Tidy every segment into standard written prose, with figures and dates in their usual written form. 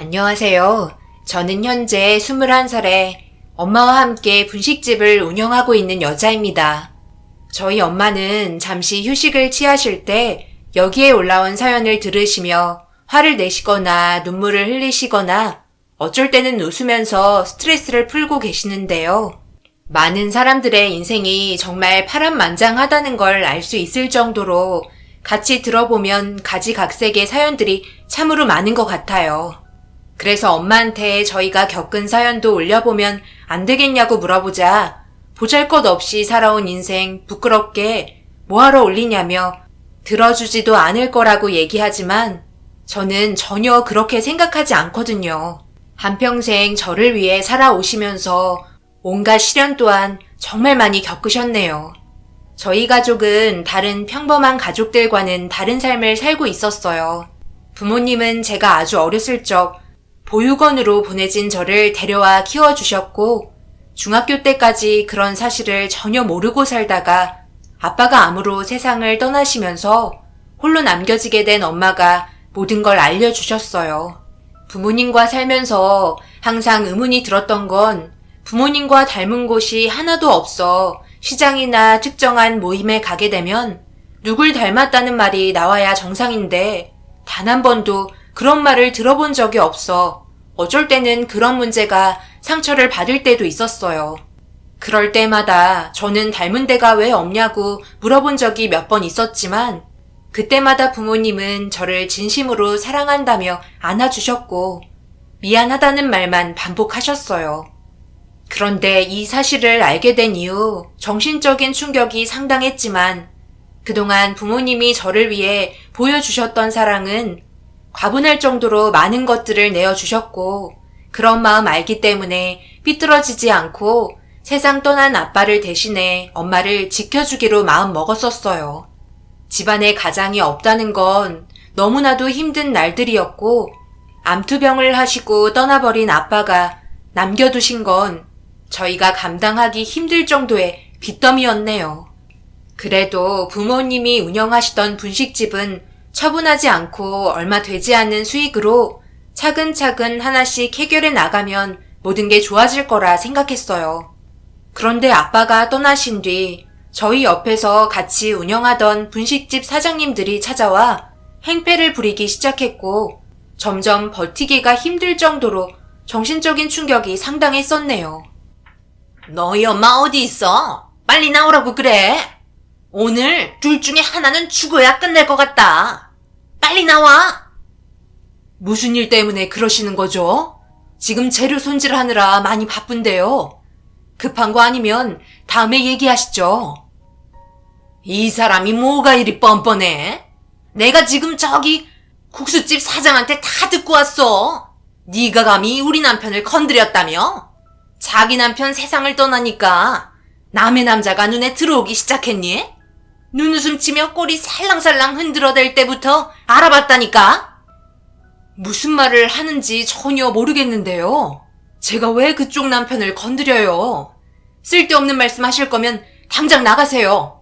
안녕하세요. 저는 현재 21살에 엄마와 함께 분식집을 운영하고 있는 여자입니다. 저희 엄마는 잠시 휴식을 취하실 때 여기에 올라온 사연을 들으시며 화를 내시거나 눈물을 흘리시거나 어쩔 때는 웃으면서 스트레스를 풀고 계시는데요. 많은 사람들의 인생이 정말 파란만장하다는 걸 알 수 있을 정도로 같이 들어보면 가지각색의 사연들이 참으로 많은 것 같아요. 그래서 엄마한테 저희가 겪은 사연도 올려보면 안 되겠냐고 물어보자 보잘것없이 살아온 인생 부끄럽게 뭐하러 올리냐며 들어주지도 않을 거라고 얘기하지만 저는 전혀 그렇게 생각하지 않거든요. 한평생 저를 위해 살아오시면서 온갖 시련 또한 정말 많이 겪으셨네요. 저희 가족은 다른 평범한 가족들과는 다른 삶을 살고 있었어요. 부모님은 제가 아주 어렸을 적 보육원으로 보내진 저를 데려와 키워주셨고 중학교 때까지 그런 사실을 전혀 모르고 살다가 아빠가 암으로 세상을 떠나시면서 홀로 남겨지게 된 엄마가 모든 걸 알려주셨어요. 부모님과 살면서 항상 의문이 들었던 건 부모님과 닮은 곳이 하나도 없어 시장이나 특정한 모임에 가게 되면 누굴 닮았다는 말이 나와야 정상인데 단 한 번도 그런 말을 들어본 적이 없어 어쩔 때는 그런 문제가 상처를 받을 때도 있었어요. 그럴 때마다 저는 닮은 데가 왜 없냐고 물어본 적이 몇 번 있었지만 그때마다 부모님은 저를 진심으로 사랑한다며 안아주셨고 미안하다는 말만 반복하셨어요. 그런데 이 사실을 알게 된 이후 정신적인 충격이 상당했지만 그동안 부모님이 저를 위해 보여주셨던 사랑은 과분할 정도로 많은 것들을 내어주셨고 그런 마음 알기 때문에 삐뚤어지지 않고 세상 떠난 아빠를 대신해 엄마를 지켜주기로 마음 먹었었어요. 집안에 가장이 없다는 건 너무나도 힘든 날들이었고 암투병을 하시고 떠나버린 아빠가 남겨두신 건 저희가 감당하기 힘들 정도의 빚더미였네요. 그래도 부모님이 운영하시던 분식집은 처분하지 않고 얼마 되지 않는 수익으로 차근차근 하나씩 해결해 나가면 모든 게 좋아질 거라 생각했어요. 그런데 아빠가 떠나신 뒤 저희 옆에서 같이 운영하던 분식집 사장님들이 찾아와 행패를 부리기 시작했고 점점 버티기가 힘들 정도로 정신적인 충격이 상당했었네요. 너희 엄마 어디 있어? 빨리 나오라고 그래. 오늘 둘 중에 하나는 죽어야 끝날 것 같다. 빨리 나와. 무슨 일 때문에 그러시는 거죠? 지금 재료 손질하느라 많이 바쁜데요. 급한 거 아니면 다음에 얘기하시죠. 이 사람이 뭐가 이리 뻔뻔해? 내가 지금 저기 국수집 사장한테 다 듣고 왔어. 네가 감히 우리 남편을 건드렸다며? 자기 남편 세상을 떠나니까 남의 남자가 눈에 들어오기 시작했니? 눈웃음 치며 꼬리 살랑살랑 흔들어댈 때부터 알아봤다니까? 무슨 말을 하는지 전혀 모르겠는데요. 제가 왜 그쪽 남편을 건드려요? 쓸데없는 말씀 하실 거면 당장 나가세요.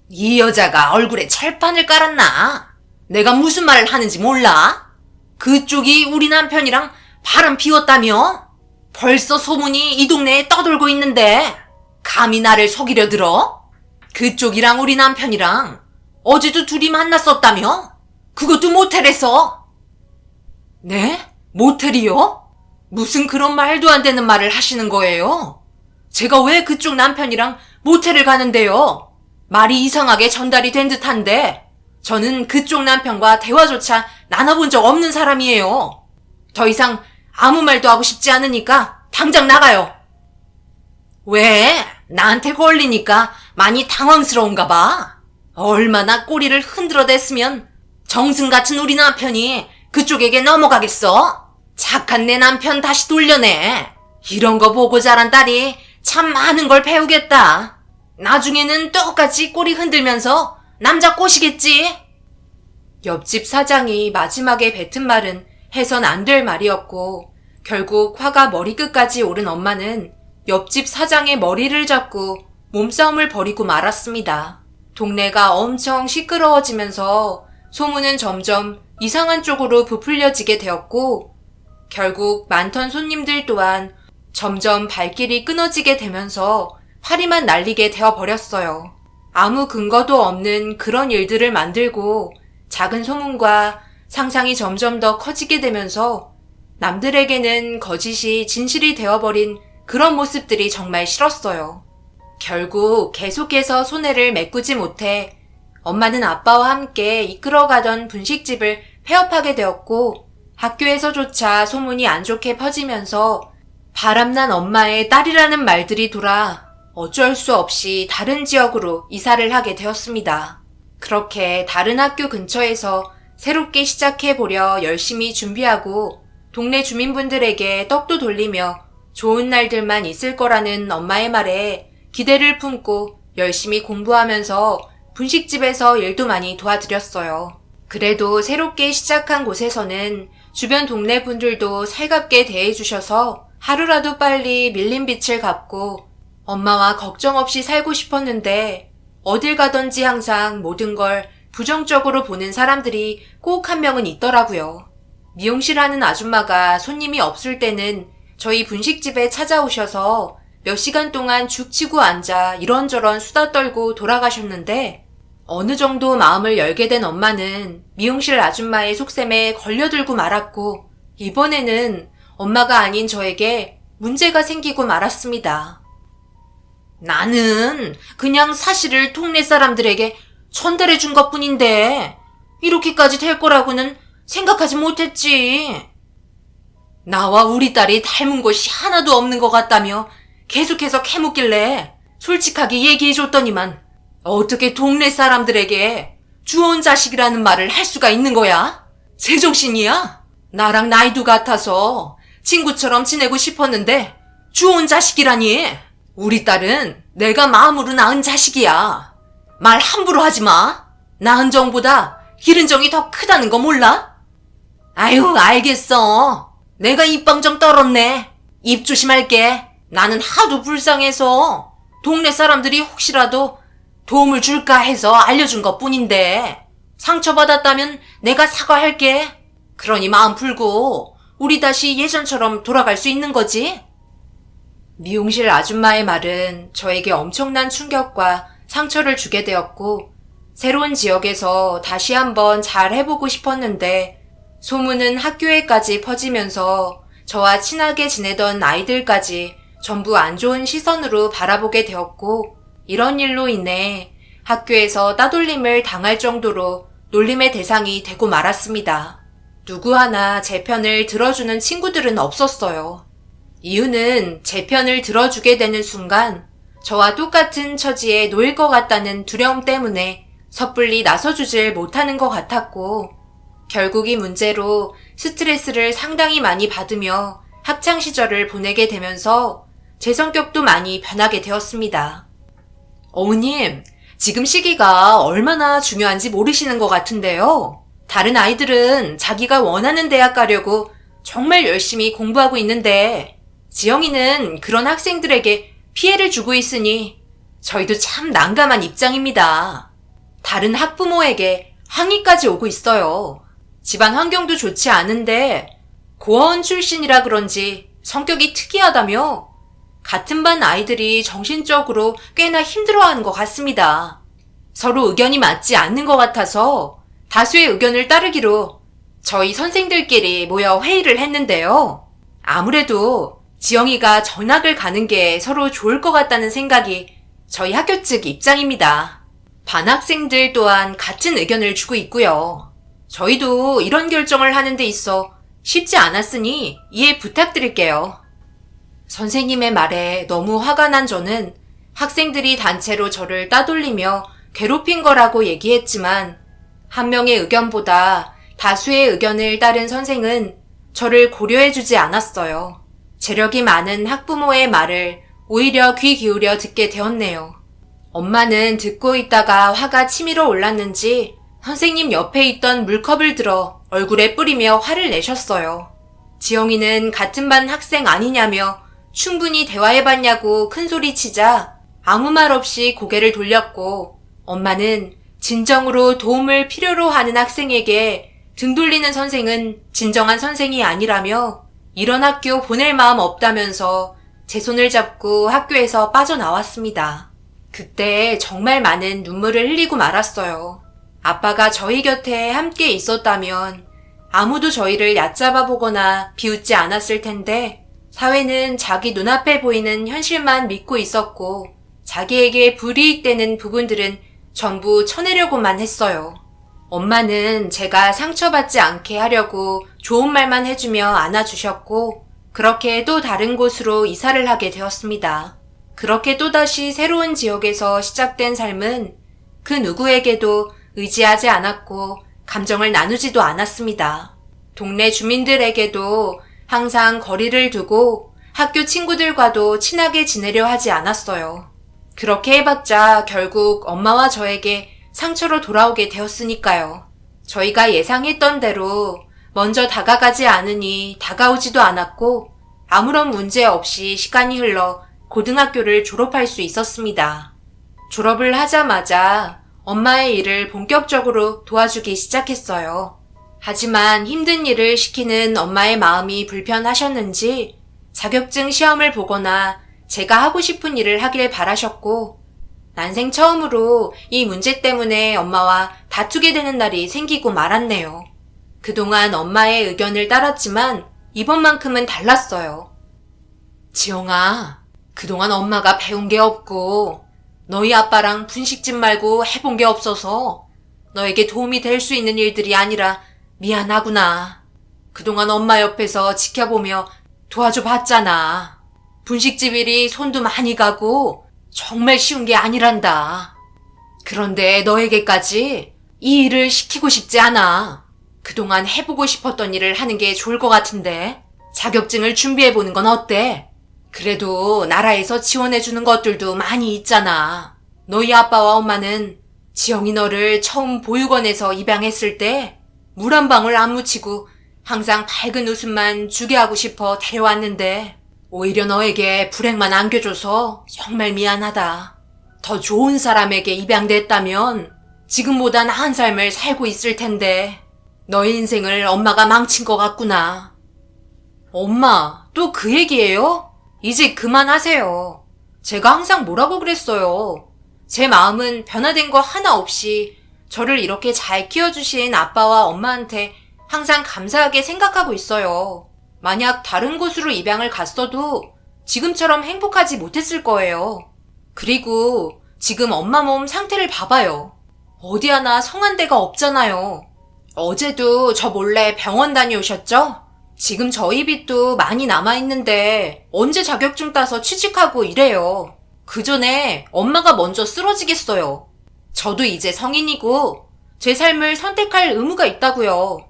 이 여자가 얼굴에 철판을 깔았나? 내가 무슨 말을 하는지 몰라? 그쪽이 우리 남편이랑 바람 피웠다며? 벌써 소문이 이 동네에 떠돌고 있는데 감히 나를 속이려 들어? 그쪽이랑 우리 남편이랑 어제도 둘이 만났었다며? 그것도 모텔에서. 네? 모텔이요? 무슨 그런 말도 안 되는 말을 하시는 거예요? 제가 왜 그쪽 남편이랑 모텔을 가는데요? 말이 이상하게 전달이 된 듯한데 저는 그쪽 남편과 대화조차 나눠본 적 없는 사람이에요. 더 이상 아무 말도 하고 싶지 않으니까 당장 나가요. 왜? 나한테 걸리니까 많이 당황스러운가 봐. 얼마나 꼬리를 흔들어댔으면 정승 같은 우리 남편이 그쪽에게 넘어가겠어? 착한 내 남편 다시 돌려내. 이런 거 보고 자란 딸이 참 많은 걸 배우겠다. 나중에는 똑같이 꼬리 흔들면서 남자 꼬시겠지? 옆집 사장이 마지막에 뱉은 말은 해선 안 될 말이었고 결국 화가 머리끝까지 오른 엄마는 옆집 사장의 머리를 잡고 몸싸움을 벌이고 말았습니다. 동네가 엄청 시끄러워지면서 소문은 점점 이상한 쪽으로 부풀려지게 되었고 결국 많던 손님들 또한 점점 발길이 끊어지게 되면서 파리만 날리게 되어버렸어요. 아무 근거도 없는 그런 일들을 만들고 작은 소문과 상상이 점점 더 커지게 되면서 남들에게는 거짓이 진실이 되어버린 그런 모습들이 정말 싫었어요. 결국 계속해서 손해를 메꾸지 못해 엄마는 아빠와 함께 이끌어가던 분식집을 폐업하게 되었고 학교에서조차 소문이 안 좋게 퍼지면서 바람난 엄마의 딸이라는 말들이 돌아 어쩔 수 없이 다른 지역으로 이사를 하게 되었습니다. 그렇게 다른 학교 근처에서 새롭게 시작해보려 열심히 준비하고 동네 주민분들에게 떡도 돌리며 좋은 날들만 있을 거라는 엄마의 말에 기대를 품고 열심히 공부하면서 분식집에서 일도 많이 도와드렸어요. 그래도 새롭게 시작한 곳에서는 주변 동네 분들도 살갑게 대해주셔서 하루라도 빨리 밀린 빚을 갚고 엄마와 걱정 없이 살고 싶었는데 어딜 가든지 항상 모든 걸 부정적으로 보는 사람들이 꼭 한 명은 있더라고요. 미용실 하는 아줌마가 손님이 없을 때는 저희 분식집에 찾아오셔서 몇 시간 동안 죽치고 앉아 이런저런 수다 떨고 돌아가셨는데 어느 정도 마음을 열게 된 엄마는 미용실 아줌마의 속셈에 걸려들고 말았고 이번에는 엄마가 아닌 저에게 문제가 생기고 말았습니다. 나는 그냥 사실을 동네 사람들에게 전달해 준 것뿐인데 이렇게까지 될 거라고는 생각하지 못했지. 나와 우리 딸이 닮은 곳이 하나도 없는 것 같다며 계속해서 캐묻길래 솔직하게 얘기해줬더니만 어떻게 동네 사람들에게 주온 자식이라는 말을 할 수가 있는 거야? 제정신이야? 나랑 나이도 같아서 친구처럼 지내고 싶었는데 주온 자식이라니? 우리 딸은 내가 마음으로 낳은 자식이야. 말 함부로 하지 마. 낳은 정보다 기른 정이 더 크다는 거 몰라? 아유, 알겠어. 내가 입방정 떨었네. 입 조심할게. 나는 하도 불쌍해서 동네 사람들이 혹시라도 도움을 줄까 해서 알려준 것뿐인데 상처받았다면 내가 사과할게. 그러니 마음 풀고 우리 다시 예전처럼 돌아갈 수 있는 거지? 미용실 아줌마의 말은 저에게 엄청난 충격과 상처를 주게 되었고 새로운 지역에서 다시 한번 잘 해보고 싶었는데 소문은 학교에까지 퍼지면서 저와 친하게 지내던 아이들까지 전부 안 좋은 시선으로 바라보게 되었고 이런 일로 인해 학교에서 따돌림을 당할 정도로 놀림의 대상이 되고 말았습니다. 누구 하나 제 편을 들어주는 친구들은 없었어요. 이유는 제 편을 들어주게 되는 순간 저와 똑같은 처지에 놓일 것 같다는 두려움 때문에 섣불리 나서주질 못하는 것 같았고 결국 이 문제로 스트레스를 상당히 많이 받으며 학창시절을 보내게 되면서 제 성격도 많이 변하게 되었습니다. 어머님, 지금 시기가 얼마나 중요한지 모르시는 것 같은데요. 다른 아이들은 자기가 원하는 대학 가려고 정말 열심히 공부하고 있는데 지영이는 그런 학생들에게 피해를 주고 있으니 저희도 참 난감한 입장입니다. 다른 학부모에게 항의까지 오고 있어요. 집안 환경도 좋지 않은데 고아원 출신이라 그런지 성격이 특이하다며 같은 반 아이들이 정신적으로 꽤나 힘들어하는 것 같습니다. 서로 의견이 맞지 않는 것 같아서 다수의 의견을 따르기로 저희 선생들끼리 모여 회의를 했는데요. 아무래도 지영이가 전학을 가는 게 서로 좋을 것 같다는 생각이 저희 학교 측 입장입니다. 반 학생들 또한 같은 의견을 주고 있고요. 저희도 이런 결정을 하는 데 있어 쉽지 않았으니 이해 부탁드릴게요. 선생님의 말에 너무 화가 난 저는 학생들이 단체로 저를 따돌리며 괴롭힌 거라고 얘기했지만 한 명의 의견보다 다수의 의견을 따른 선생은 저를 고려해주지 않았어요. 재력이 많은 학부모의 말을 오히려 귀 기울여 듣게 되었네요. 엄마는 듣고 있다가 화가 치밀어 올랐는지 선생님 옆에 있던 물컵을 들어 얼굴에 뿌리며 화를 내셨어요. 지영이는 같은 반 학생 아니냐며 충분히 대화해봤냐고 큰소리치자 아무 말 없이 고개를 돌렸고 엄마는 진정으로 도움을 필요로 하는 학생에게 등 돌리는 선생은 진정한 선생이 아니라며 이런 학교 보낼 마음 없다면서 제 손을 잡고 학교에서 빠져나왔습니다. 그때 정말 많은 눈물을 흘리고 말았어요. 아빠가 저희 곁에 함께 있었다면 아무도 저희를 얕잡아 보거나 비웃지 않았을 텐데 사회는 자기 눈앞에 보이는 현실만 믿고 있었고 자기에게 불이익되는 부분들은 전부 쳐내려고만 했어요. 엄마는 제가 상처받지 않게 하려고 좋은 말만 해주며 안아주셨고 그렇게 또 다른 곳으로 이사를 하게 되었습니다. 그렇게 또다시 새로운 지역에서 시작된 삶은 그 누구에게도 의지하지 않았고 감정을 나누지도 않았습니다. 동네 주민들에게도 항상 거리를 두고 학교 친구들과도 친하게 지내려 하지 않았어요. 그렇게 해봤자 결국 엄마와 저에게 상처로 돌아오게 되었으니까요. 저희가 예상했던 대로 먼저 다가가지 않으니 다가오지도 않았고 아무런 문제 없이 시간이 흘러 고등학교를 졸업할 수 있었습니다. 졸업을 하자마자 엄마의 일을 본격적으로 도와주기 시작했어요. 하지만 힘든 일을 시키는 엄마의 마음이 불편하셨는지 자격증 시험을 보거나 제가 하고 싶은 일을 하길 바라셨고 난생 처음으로 이 문제 때문에 엄마와 다투게 되는 날이 생기고 말았네요. 그동안 엄마의 의견을 따랐지만 이번만큼은 달랐어요. 지영아, 그동안 엄마가 배운 게 없고 너희 아빠랑 분식집 말고 해본 게 없어서 너에게 도움이 될 수 있는 일들이 아니라 미안하구나. 그동안 엄마 옆에서 지켜보며 도와줘 봤잖아. 분식집 일이 손도 많이 가고 정말 쉬운 게 아니란다. 그런데 너에게까지 이 일을 시키고 싶지 않아. 그동안 해보고 싶었던 일을 하는 게 좋을 것 같은데 자격증을 준비해보는 건 어때? 그래도 나라에서 지원해주는 것들도 많이 있잖아. 너희 아빠와 엄마는 지영이 너를 처음 보육원에서 입양했을 때 물 한 방울 안 묻히고 항상 밝은 웃음만 주게 하고 싶어 데려왔는데 오히려 너에게 불행만 안겨줘서 정말 미안하다. 더 좋은 사람에게 입양됐다면 지금보다 나은 삶을 살고 있을 텐데 너의 인생을 엄마가 망친 것 같구나. 엄마, 또 그 얘기예요? 이제 그만하세요. 제가 항상 뭐라고 그랬어요. 제 마음은 변화된 거 하나 없이 저를 이렇게 잘 키워주신 아빠와 엄마한테 항상 감사하게 생각하고 있어요. 만약 다른 곳으로 입양을 갔어도 지금처럼 행복하지 못했을 거예요. 그리고 지금 엄마 몸 상태를 봐봐요. 어디 하나 성한 데가 없잖아요. 어제도 저 몰래 병원 다녀오셨죠? 지금 저희 빚도 많이 남아있는데 언제 자격증 따서 취직하고 이래요. 그 전에 엄마가 먼저 쓰러지겠어요. 저도 이제 성인이고 제 삶을 선택할 의무가 있다고요.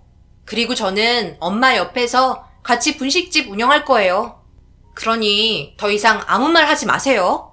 그리고 저는 엄마 옆에서 같이 분식집 운영할 거예요. 그러니 더 이상 아무 말 하지 마세요.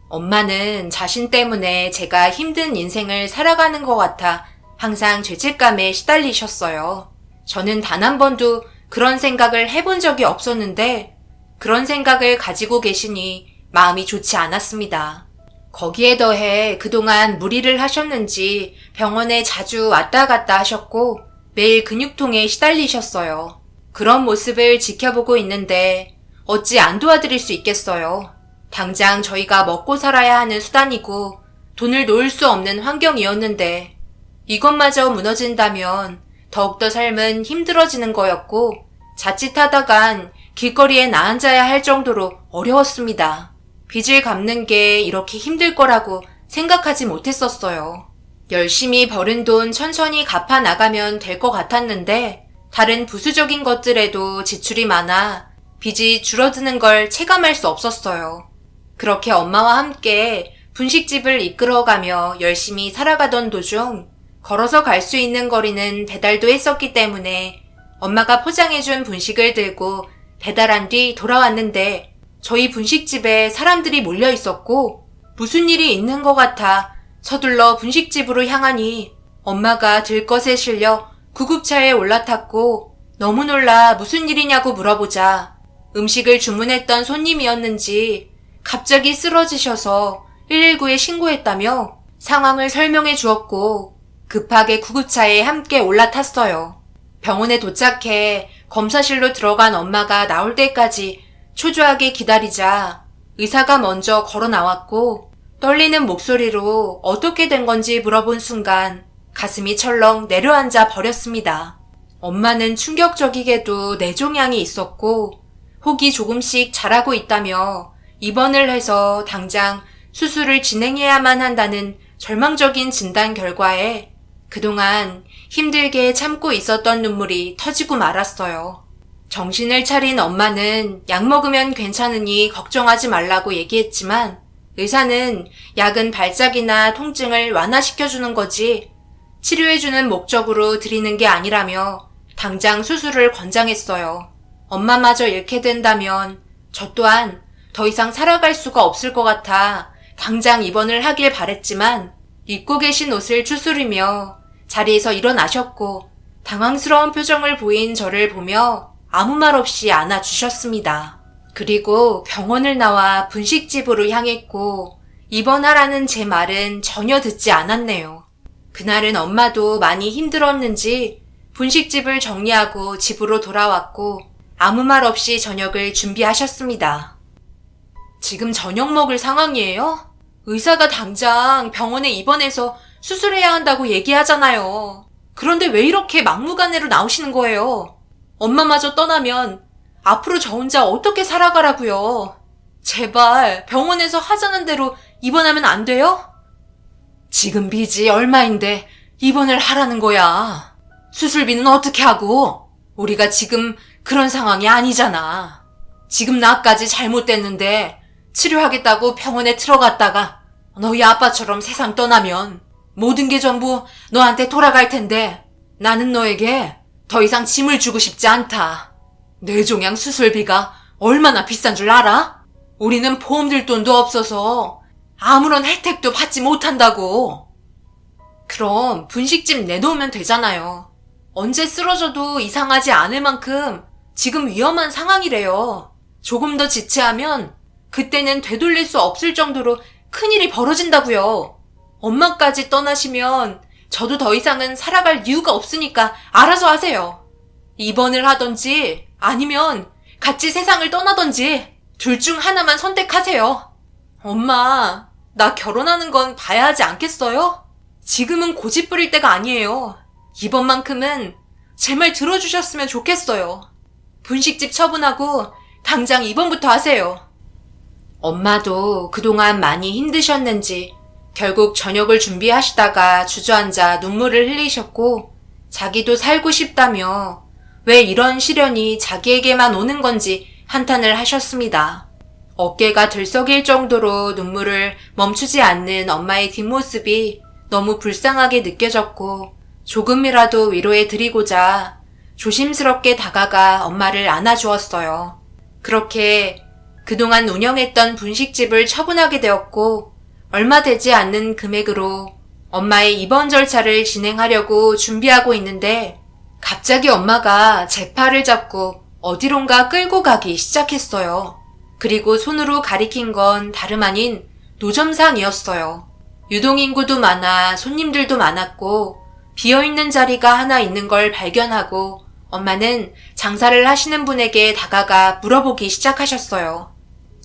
엄마는 자신 때문에 제가 힘든 인생을 살아가는 것 같아 항상 죄책감에 시달리셨어요. 저는 단 한 번도 그런 생각을 해본 적이 없었는데 그런 생각을 가지고 계시니 마음이 좋지 않았습니다. 거기에 더해 그동안 무리를 하셨는지 병원에 자주 왔다 갔다 하셨고 매일 근육통에 시달리셨어요. 그런 모습을 지켜보고 있는데 어찌 안 도와드릴 수 있겠어요. 당장 저희가 먹고 살아야 하는 수단이고 돈을 놓을 수 없는 환경이었는데 이것마저 무너진다면 더욱더 삶은 힘들어지는 거였고 자칫하다간 길거리에 나앉아야 할 정도로 어려웠습니다. 빚을 갚는 게 이렇게 힘들 거라고 생각하지 못했었어요. 열심히 벌은 돈 천천히 갚아 나가면 될 것 같았는데 다른 부수적인 것들에도 지출이 많아 빚이 줄어드는 걸 체감할 수 없었어요. 그렇게 엄마와 함께 분식집을 이끌어가며 열심히 살아가던 도중 걸어서 갈 수 있는 거리는 배달도 했었기 때문에 엄마가 포장해준 분식을 들고 배달한 뒤 돌아왔는데 저희 분식집에 사람들이 몰려 있었고 무슨 일이 있는 것 같아 서둘러 분식집으로 향하니 엄마가 들것에 실려 구급차에 올라탔고 너무 놀라 무슨 일이냐고 물어보자 음식을 주문했던 손님이었는지 갑자기 쓰러지셔서 119에 신고했다며 상황을 설명해 주었고 급하게 구급차에 함께 올라탔어요. 병원에 도착해 검사실로 들어간 엄마가 나올 때까지 초조하게 기다리자 의사가 먼저 걸어 나왔고 떨리는 목소리로 어떻게 된 건지 물어본 순간 가슴이 철렁 내려앉아 버렸습니다. 엄마는 충격적이게도 뇌종양이 있었고 혹이 조금씩 자라고 있다며 입원을 해서 당장 수술을 진행해야만 한다는 절망적인 진단 결과에 그동안 힘들게 참고 있었던 눈물이 터지고 말았어요. 정신을 차린 엄마는 약 먹으면 괜찮으니 걱정하지 말라고 얘기했지만 의사는 약은 발작이나 통증을 완화시켜주는 거지 치료해주는 목적으로 드리는 게 아니라며 당장 수술을 권장했어요. 엄마마저 잃게 된다면 저 또한 더 이상 살아갈 수가 없을 것 같아 당장 입원을 하길 바랬지만 입고 계신 옷을 추스리며 자리에서 일어나셨고 당황스러운 표정을 보인 저를 보며 아무 말 없이 안아주셨습니다. 그리고 병원을 나와 분식집으로 향했고 입원하라는 제 말은 전혀 듣지 않았네요. 그날은 엄마도 많이 힘들었는지 분식집을 정리하고 집으로 돌아왔고 아무 말 없이 저녁을 준비하셨습니다. 지금 저녁 먹을 상황이에요? 의사가 당장 병원에 입원해서 수술해야 한다고 얘기하잖아요. 그런데 왜 이렇게 막무가내로 나오시는 거예요? 엄마마저 떠나면 앞으로 저 혼자 어떻게 살아가라고요? 제발 병원에서 하자는 대로 입원하면 안 돼요? 지금 빚이 얼마인데 입원을 하라는 거야. 수술비는 어떻게 하고? 우리가 지금 그런 상황이 아니잖아. 지금 나까지 잘못됐는데 치료하겠다고 병원에 들어갔다가 너희 아빠처럼 세상 떠나면 모든 게 전부 너한테 돌아갈 텐데 나는 너에게 더 이상 짐을 주고 싶지 않다. 뇌종양 수술비가 얼마나 비싼 줄 알아? 우리는 보험 들 돈도 없어서 아무런 혜택도 받지 못한다고. 그럼 분식집 내놓으면 되잖아요. 언제 쓰러져도 이상하지 않을 만큼 지금 위험한 상황이래요. 조금 더 지체하면 그때는 되돌릴 수 없을 정도로 큰일이 벌어진다고요. 엄마까지 떠나시면 저도 더 이상은 살아갈 이유가 없으니까 알아서 하세요. 입원을 하던지 아니면 같이 세상을 떠나던지 둘 중 하나만 선택하세요. 엄마, 나 결혼하는 건 봐야 하지 않겠어요? 지금은 고집 부릴 때가 아니에요. 이번만큼은 제 말 들어주셨으면 좋겠어요. 분식집 처분하고 당장 입원부터 하세요. 엄마도 그동안 많이 힘드셨는지 결국 저녁을 준비하시다가 주저앉아 눈물을 흘리셨고 자기도 살고 싶다며 왜 이런 시련이 자기에게만 오는 건지 한탄을 하셨습니다. 어깨가 들썩일 정도로 눈물을 멈추지 않는 엄마의 뒷모습이 너무 불쌍하게 느껴졌고 조금이라도 위로해 드리고자 조심스럽게 다가가 엄마를 안아주었어요. 그렇게 그동안 운영했던 분식집을 처분하게 되었고 얼마 되지 않는 금액으로 엄마의 입원 절차를 진행하려고 준비하고 있는데 갑자기 엄마가 제 팔을 잡고 어디론가 끌고 가기 시작했어요. 그리고 손으로 가리킨 건 다름 아닌 노점상이었어요. 유동인구도 많아 손님들도 많았고 비어있는 자리가 하나 있는 걸 발견하고 엄마는 장사를 하시는 분에게 다가가 물어보기 시작하셨어요.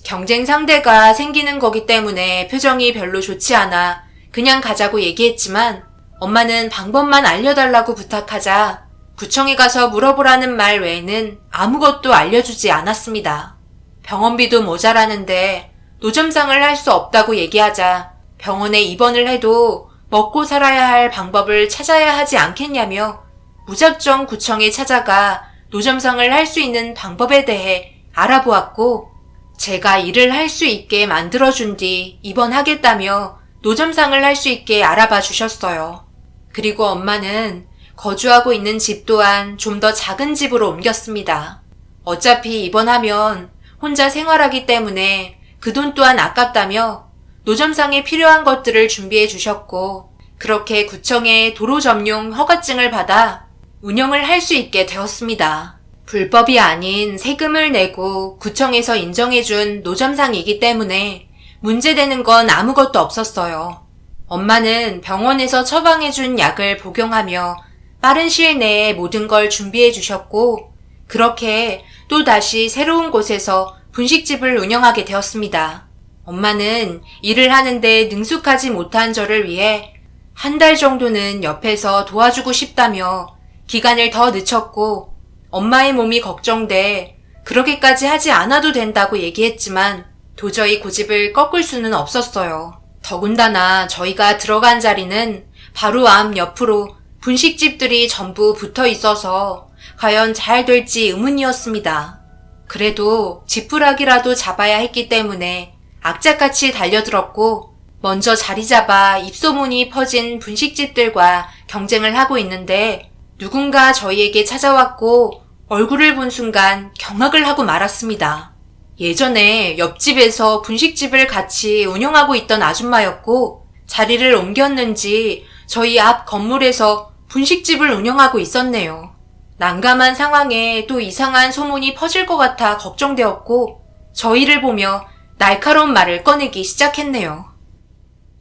경쟁 상대가 생기는 거기 때문에 표정이 별로 좋지 않아 그냥 가자고 얘기했지만 엄마는 방법만 알려달라고 부탁하자 구청에 가서 물어보라는 말 외에는 아무것도 알려주지 않았습니다. 병원비도 모자라는데 노점상을 할 수 없다고 얘기하자 병원에 입원을 해도 먹고 살아야 할 방법을 찾아야 하지 않겠냐며 무작정 구청에 찾아가 노점상을 할 수 있는 방법에 대해 알아보았고 제가 일을 할 수 있게 만들어준 뒤 입원하겠다며 노점상을 할 수 있게 알아봐 주셨어요. 그리고 엄마는 거주하고 있는 집 또한 좀 더 작은 집으로 옮겼습니다. 어차피 입원하면 혼자 생활하기 때문에 그 돈 또한 아깝다며 노점상에 필요한 것들을 준비해 주셨고 그렇게 구청에 도로 점용 허가증을 받아 운영을 할 수 있게 되었습니다. 불법이 아닌 세금을 내고 구청에서 인정해준 노점상이기 때문에 문제되는 건 아무것도 없었어요. 엄마는 병원에서 처방해준 약을 복용하며 빠른 시일 내에 모든 걸 준비해 주셨고 그렇게 또다시 새로운 곳에서 분식집을 운영하게 되었습니다. 엄마는 일을 하는데 능숙하지 못한 저를 위해 한 달 정도는 옆에서 도와주고 싶다며 기간을 더 늦췄고 엄마의 몸이 걱정돼 그렇게까지 하지 않아도 된다고 얘기했지만 도저히 고집을 꺾을 수는 없었어요. 더군다나 저희가 들어간 자리는 바로 앞 옆으로 분식집들이 전부 붙어 있어서 과연 잘 될지 의문이었습니다. 그래도 지푸라기라도 잡아야 했기 때문에 악착같이 달려들었고 먼저 자리 잡아 입소문이 퍼진 분식집들과 경쟁을 하고 있는데 누군가 저희에게 찾아왔고 얼굴을 본 순간 경악을 하고 말았습니다. 예전에 옆집에서 분식집을 같이 운영하고 있던 아줌마였고 자리를 옮겼는지 저희 앞 건물에서 분식집을 운영하고 있었네요. 난감한 상황에 또 이상한 소문이 퍼질 것 같아 걱정되었고 저희를 보며 날카로운 말을 꺼내기 시작했네요.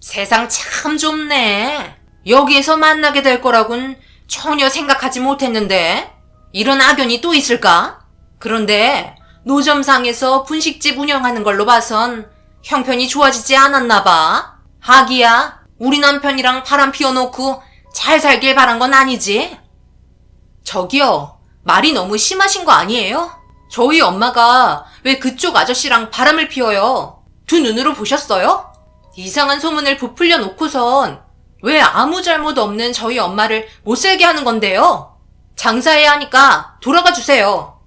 세상 참 좁네. 여기에서 만나게 될 거라곤 전혀 생각하지 못했는데 이런 악연이 또 있을까? 그런데 노점상에서 분식집 운영하는 걸로 봐선 형편이 좋아지지 않았나 봐. 하기야 우리 남편이랑 바람 피워놓고 잘 살길 바란 건 아니지? 저기요, 말이 너무 심하신 거 아니에요? 저희 엄마가 왜 그쪽 아저씨랑 바람을 피워요? 두 눈으로 보셨어요? 이상한 소문을 부풀려 놓고선 왜 아무 잘못 없는 저희 엄마를 못 살게 하는 건데요? 장사해야 하니까 돌아가 주세요.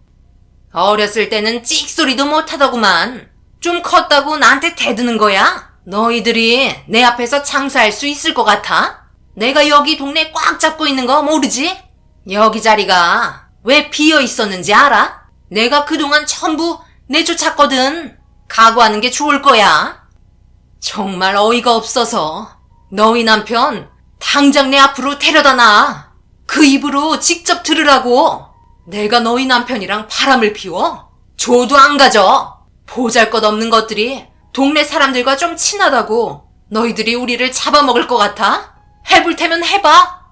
어렸을 때는 찍소리도 못하더구만. 좀 컸다고 나한테 대드는 거야? 너희들이 내 앞에서 장사할 수 있을 것 같아? 내가 여기 동네 꽉 잡고 있는 거 모르지? 여기 자리가 왜 비어 있었는지 알아? 내가 그동안 전부 내쫓았거든. 각오하는 게 좋을 거야. 정말 어이가 없어서 너희 남편 당장 내 앞으로 데려다 놔. 그 입으로 직접 들으라고. 내가 너희 남편이랑 바람을 피워? 줘도 안 가져. 보잘것없는 것들이 동네 사람들과 좀 친하다고 너희들이 우리를 잡아먹을 것 같아? 해볼 테면 해봐.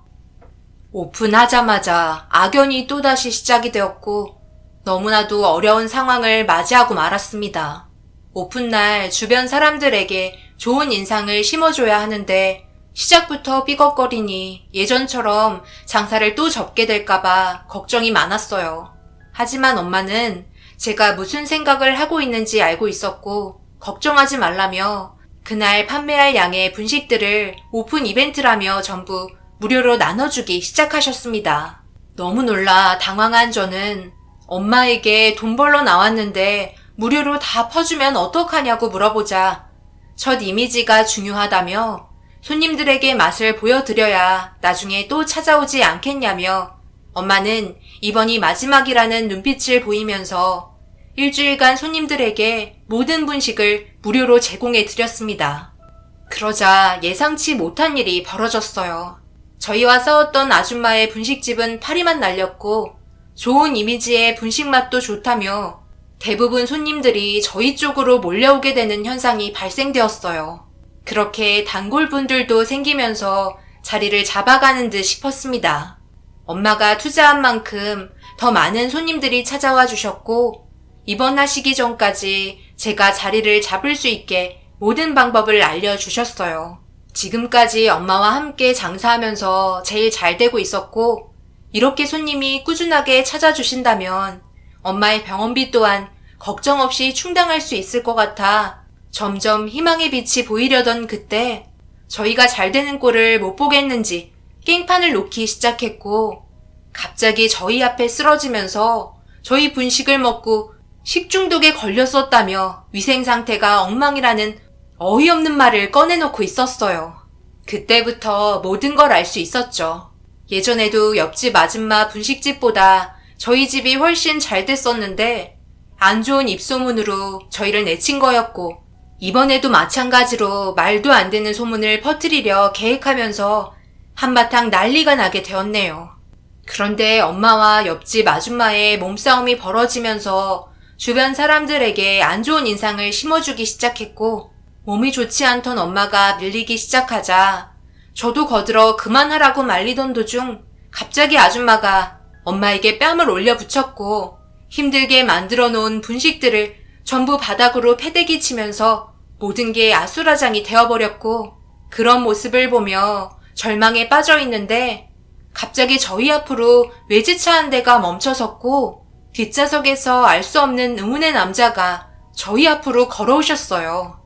오픈하자마자 악연이 또다시 시작이 되었고 너무나도 어려운 상황을 맞이하고 말았습니다. 오픈날 주변 사람들에게 좋은 인상을 심어줘야 하는데 시작부터 삐걱거리니 예전처럼 장사를 또 접게 될까봐 걱정이 많았어요. 하지만 엄마는 제가 무슨 생각을 하고 있는지 알고 있었고 걱정하지 말라며 그날 판매할 양의 분식들을 오픈 이벤트라며 전부 무료로 나눠주기 시작하셨습니다. 너무 놀라 당황한 저는 엄마에게 돈 벌러 나왔는데 무료로 다 퍼주면 어떡하냐고 물어보자 첫 이미지가 중요하다며 손님들에게 맛을 보여드려야 나중에 또 찾아오지 않겠냐며 엄마는 이번이 마지막이라는 눈빛을 보이면서 일주일간 손님들에게 모든 분식을 무료로 제공해 드렸습니다. 그러자 예상치 못한 일이 벌어졌어요. 저희와 싸웠던 아줌마의 분식집은 파리만 날렸고 좋은 이미지에 분식 맛도 좋다며 대부분 손님들이 저희 쪽으로 몰려오게 되는 현상이 발생되었어요. 그렇게 단골분들도 생기면서 자리를 잡아가는 듯 싶었습니다. 엄마가 투자한 만큼 더 많은 손님들이 찾아와 주셨고 입원하시기 전까지 제가 자리를 잡을 수 있게 모든 방법을 알려주셨어요. 지금까지 엄마와 함께 장사하면서 제일 잘 되고 있었고 이렇게 손님이 꾸준하게 찾아주신다면 엄마의 병원비 또한 걱정 없이 충당할 수 있을 것 같아 점점 희망의 빛이 보이려던 그때 저희가 잘 되는 꼴을 못 보겠는지 깽판을 놓기 시작했고 갑자기 저희 앞에 쓰러지면서 저희 분식을 먹고 식중독에 걸렸었다며 위생 상태가 엉망이라는 어이없는 말을 꺼내놓고 있었어요. 그때부터 모든 걸 알 수 있었죠. 예전에도 옆집 아줌마 분식집보다 저희 집이 훨씬 잘 됐었는데 안 좋은 입소문으로 저희를 내친 거였고 이번에도 마찬가지로 말도 안 되는 소문을 퍼뜨리려 계획하면서 한바탕 난리가 나게 되었네요. 그런데 엄마와 옆집 아줌마의 몸싸움이 벌어지면서 주변 사람들에게 안 좋은 인상을 심어주기 시작했고 몸이 좋지 않던 엄마가 밀리기 시작하자 저도 거들어 그만하라고 말리던 도중 갑자기 아줌마가 엄마에게 뺨을 올려 붙였고 힘들게 만들어 놓은 분식들을 전부 바닥으로 패대기 치면서 모든 게 아수라장이 되어버렸고, 그런 모습을 보며 절망에 빠져 있는데 갑자기 저희 앞으로 외제차 한 대가 멈춰섰고, 뒷좌석에서 알 수 없는 의문의 남자가 저희 앞으로 걸어오셨어요.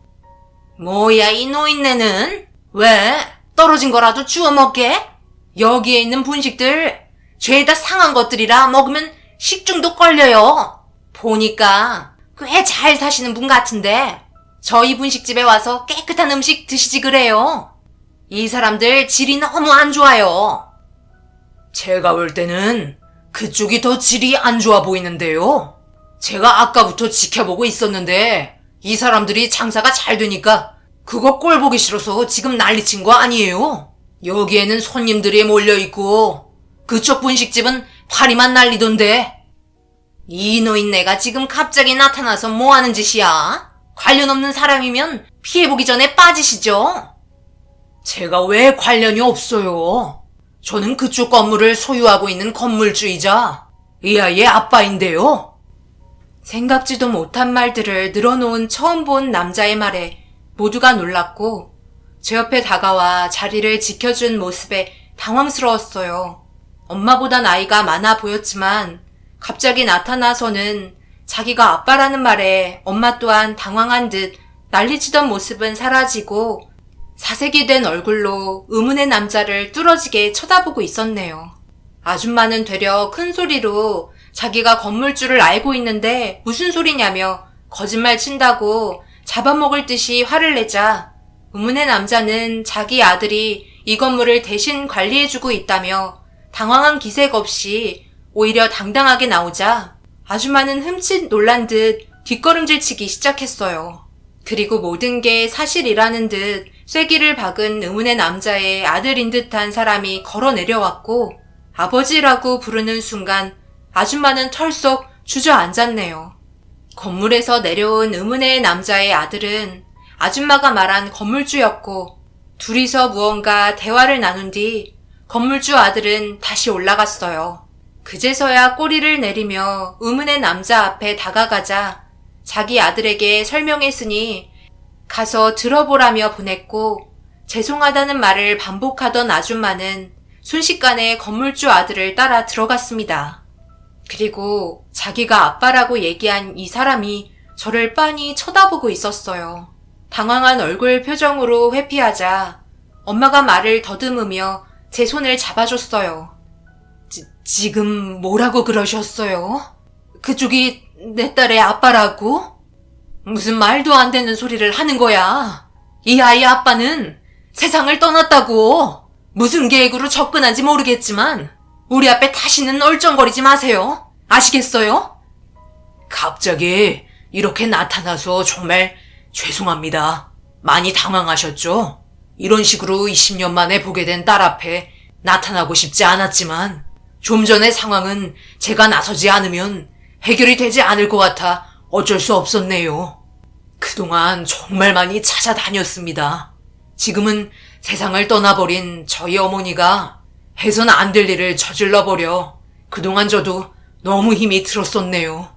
뭐야, 이 노인네는? 왜? 떨어진 거라도 주워 먹게? 여기에 있는 분식들 죄다 상한 것들이라 먹으면 식중독 걸려요. 보니까 꽤 잘 사시는 분 같은데 저희 분식집에 와서 깨끗한 음식 드시지 그래요. 이 사람들 질이 너무 안 좋아요. 제가 볼 때는 그쪽이 더 질이 안 좋아 보이는데요. 제가 아까부터 지켜보고 있었는데 이 사람들이 장사가 잘 되니까 그거 꼴 보기 싫어서 지금 난리친 거 아니에요? 여기에는 손님들이 몰려있고 그쪽 분식집은 파리만 날리던데. 이 노인네가 지금 갑자기 나타나서 뭐 하는 짓이야? 관련 없는 사람이면 피해보기 전에 빠지시죠? 제가 왜 관련이 없어요? 저는 그쪽 건물을 소유하고 있는 건물주이자 이 아이의 아빠인데요. 생각지도 못한 말들을 늘어놓은 처음 본 남자의 말에 모두가 놀랐고 제 옆에 다가와 자리를 지켜준 모습에 당황스러웠어요. 엄마보다 나이가 많아 보였지만 갑자기 나타나서는 자기가 아빠라는 말에 엄마 또한 당황한 듯 난리치던 모습은 사라지고 사색이 된 얼굴로 의문의 남자를 뚫어지게 쳐다보고 있었네요. 아줌마는 되려 큰 소리로 자기가 건물주를 알고 있는데 무슨 소리냐며 거짓말 친다고 잡아먹을 듯이 화를 내자 의문의 남자는 자기 아들이 이 건물을 대신 관리해주고 있다며 당황한 기색 없이 오히려 당당하게 나오자 아줌마는 흠칫 놀란 듯 뒷걸음질치기 시작했어요. 그리고 모든 게 사실이라는 듯 쐐기를 박은 의문의 남자의 아들인 듯한 사람이 걸어 내려왔고 아버지라고 부르는 순간 아줌마는 털썩 주저앉았네요. 건물에서 내려온 의문의 남자의 아들은 아줌마가 말한 건물주였고 둘이서 무언가 대화를 나눈 뒤 건물주 아들은 다시 올라갔어요. 그제서야 꼬리를 내리며 의문의 남자 앞에 다가가자 자기 아들에게 설명했으니 가서 들어보라며 보냈고 죄송하다는 말을 반복하던 아줌마는 순식간에 건물주 아들을 따라 들어갔습니다. 그리고 자기가 아빠라고 얘기한 이 사람이 저를 빤히 쳐다보고 있었어요. 당황한 얼굴 표정으로 회피하자 엄마가 말을 더듬으며 제 손을 잡아줬어요. 지금 뭐라고 그러셨어요? 그쪽이 내 딸의 아빠라고? 무슨 말도 안 되는 소리를 하는 거야. 이 아이 아빠는 세상을 떠났다고. 무슨 계획으로 접근한지 모르겠지만 우리 앞에 다시는 얼쩡거리지 마세요. 아시겠어요? 갑자기 이렇게 나타나서 정말 죄송합니다. 많이 당황하셨죠? 이런 식으로 20년 만에 보게 된 딸 앞에 나타나고 싶지 않았지만 좀 전의 상황은 제가 나서지 않으면 해결이 되지 않을 것 같아 어쩔 수 없었네요. 그동안 정말 많이 찾아다녔습니다. 지금은 세상을 떠나버린 저희 어머니가 해선 안 될 일을 저질러버려 그동안 저도 너무 힘이 들었었네요.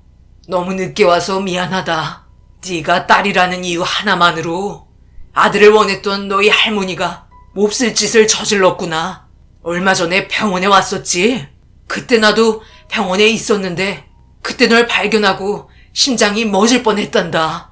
너무 늦게 와서 미안하다. 네가 딸이라는 이유 하나만으로 아들을 원했던 너희 할머니가 몹쓸 짓을 저질렀구나. 얼마 전에 병원에 왔었지. 그때 나도 병원에 있었는데 그때 널 발견하고 심장이 멎을 뻔했단다.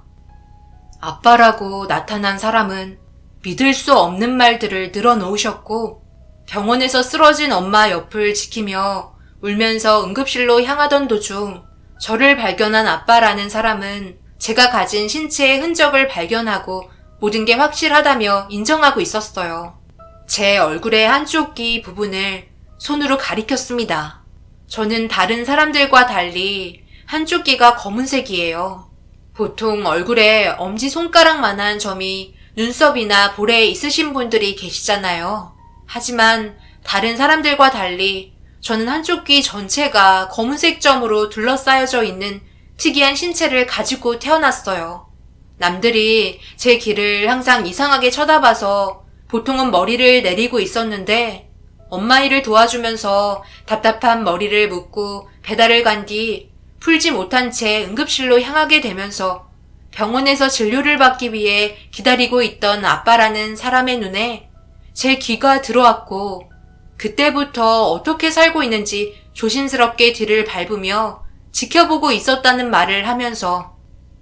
아빠라고 나타난 사람은 믿을 수 없는 말들을 늘어놓으셨고 병원에서 쓰러진 엄마 옆을 지키며 울면서 응급실로 향하던 도중 저를 발견한 아빠라는 사람은 제가 가진 신체의 흔적을 발견하고 모든 게 확실하다며 인정하고 있었어요. 제 얼굴의 한쪽 귀 부분을 손으로 가리켰습니다. 저는 다른 사람들과 달리 한쪽 귀가 검은색이에요. 보통 얼굴에 엄지손가락만한 점이 눈썹이나 볼에 있으신 분들이 계시잖아요. 하지만 다른 사람들과 달리 저는 한쪽 귀 전체가 검은색 점으로 둘러싸여져 있는 특이한 신체를 가지고 태어났어요. 남들이 제 귀를 항상 이상하게 쳐다봐서 보통은 머리를 내리고 있었는데 엄마 일을 도와주면서 답답한 머리를 묶고 배달을 간 뒤 풀지 못한 채 응급실로 향하게 되면서 병원에서 진료를 받기 위해 기다리고 있던 아빠라는 사람의 눈에 제 귀가 들어왔고 그때부터 어떻게 살고 있는지 조심스럽게 뒤를 밟으며 지켜보고 있었다는 말을 하면서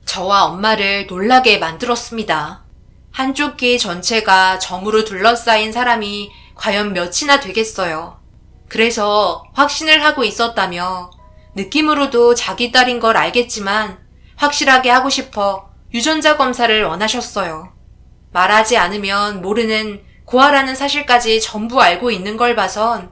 저와 엄마를 놀라게 만들었습니다. 한쪽 귀 전체가 점으로 둘러싸인 사람이 과연 몇이나 되겠어요. 그래서 확신을 하고 있었다며 느낌으로도 자기 딸인 걸 알겠지만 확실하게 하고 싶어 유전자 검사를 원하셨어요. 말하지 않으면 모르는 고아라는 사실까지 전부 알고 있는 걸 봐선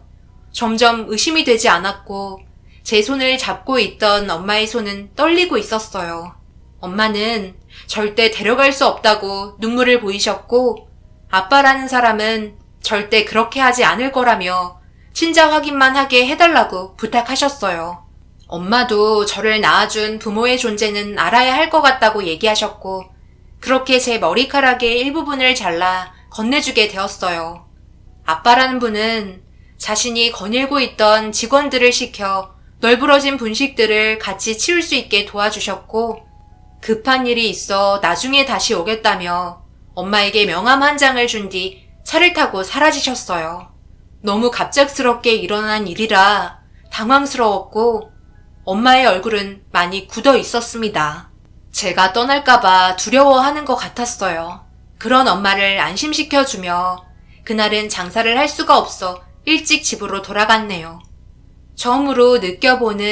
점점 의심이 되지 않았고 제 손을 잡고 있던 엄마의 손은 떨리고 있었어요. 엄마는 절대 데려갈 수 없다고 눈물을 보이셨고 아빠라는 사람은 절대 그렇게 하지 않을 거라며 친자 확인만 하게 해달라고 부탁하셨어요. 엄마도 저를 낳아준 부모의 존재는 알아야 할 것 같다고 얘기하셨고 그렇게 제 머리카락의 일부분을 잘라 건네주게 되었어요. 아빠라는 분은 자신이 거닐고 있던 직원들을 시켜 널브러진 분식들을 같이 치울 수 있게 도와주셨고 급한 일이 있어 나중에 다시 오겠다며 엄마에게 명함 한 장을 준 뒤 차를 타고 사라지셨어요. 너무 갑작스럽게 일어난 일이라 당황스러웠고 엄마의 얼굴은 많이 굳어 있었습니다. 제가 떠날까봐 두려워하는 것 같았어요. 그런 엄마를 안심시켜주며 그날은 장사를 할 수가 없어 일찍 집으로 돌아갔네요. 처음으로 느껴보는